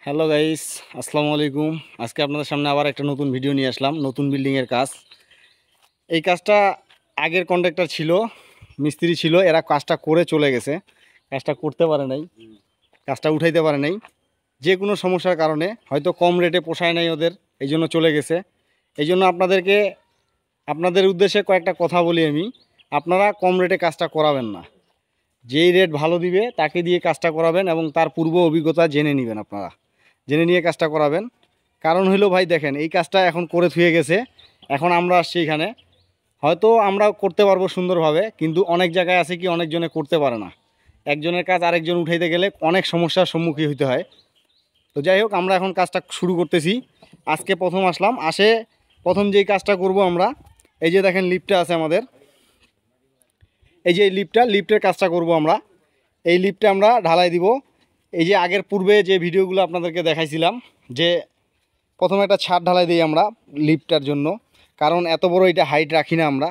Hello guys, আসসালামু আলাইকুম। আজকে আপনাদের সামনে আবার একটা নতুন ভিডিও নিয়ে আসলাম। নতুন বিল্ডিংয়ের কাজ। এই কাজটা আগের কন্ট্রাক্টর ছিল, মিস্ত্রি ছিল, এরা কাজটা করে চলে গেছে। কাজটা করতে পারে নাই, কাজটা উঠাইতে পারে নাই, যে কোনো সমস্যার কারণে হয়তো কম রেটে পোষায় নাই ওদের, এই জন্য চলে গেছে। এই জন্য আপনাদের উদ্দেশ্যে কয়েকটা কথা বলি আমি। আপনারা কম রেটে কাজটা করাবেন না। যেই রেট ভালো দিবে তাকে দিয়ে কাজটা করাবেন এবং তার পূর্ব অভিজ্ঞতা জেনে নেবেন। আপনারা জেনে নিয়ে কাজটা করাবেন। কারণ হইলো ভাই, দেখেন এই কাজটা এখন করে থুয়ে গেছে, এখন আমরা আসছি এখানে। হয়তো আমরা করতে পারবো সুন্দরভাবে, কিন্তু অনেক জায়গায় আছে কি অনেকজনে করতে পারে না। একজনের কাজ আরেকজন উঠাইতে গেলে অনেক সমস্যার সম্মুখীন হতে হয়। তো যাই হোক, আমরা এখন কাজটা শুরু করতেছি। আজকে প্রথম আসলাম। প্রথম যেই কাজটা করব আমরা, এই যে দেখেন লিফটটা আছে আমাদের, এই যে লিফটের কাজটা করব আমরা। এই লিফটে আমরা ঢালাই দিব। এই যে আগের পূর্বে যে ভিডিওগুলো আপনাদেরকে দেখাইছিলাম, যে প্রথমে একটা ছাদ ঢালাই দিই আমরা লিফটটার জন্য, কারণ এত বড় এটা হাইট রাখি না আমরা।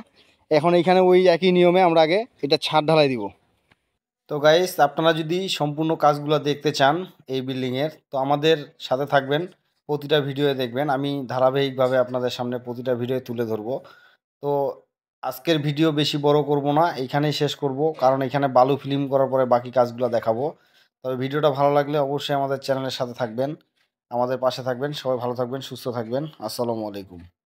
এখন এইখানে ওই একই নিয়মে আমরা আগে এটা ছাদ ঢালাই দিব। তো গাইস, আপনারা যদি সম্পূর্ণ কাজগুলো দেখতে চান এই বিল্ডিংয়ের, তো আমাদের সাথে থাকবেন, প্রতিটা ভিডিও দেখবেন। আমি ধারাবাহিকভাবে আপনাদের সামনে প্রতিটা ভিডিও তুলে ধরবো। তো আজকের ভিডিও বেশি বড় করব না, এইখানেই শেষ করব, কারণ এখানে বালু ফিল্ম করার পরে বাকি কাজগুলো দেখাবো। তবে ভিডিওটা ভালো লাগলে অবশ্যই আমাদের চ্যানেলের সাথে থাকবেন, আমাদের পাশে থাকবেন। সবাই ভালো থাকবেন, সুস্থ থাকবেন। আসসালামু আলাইকুম।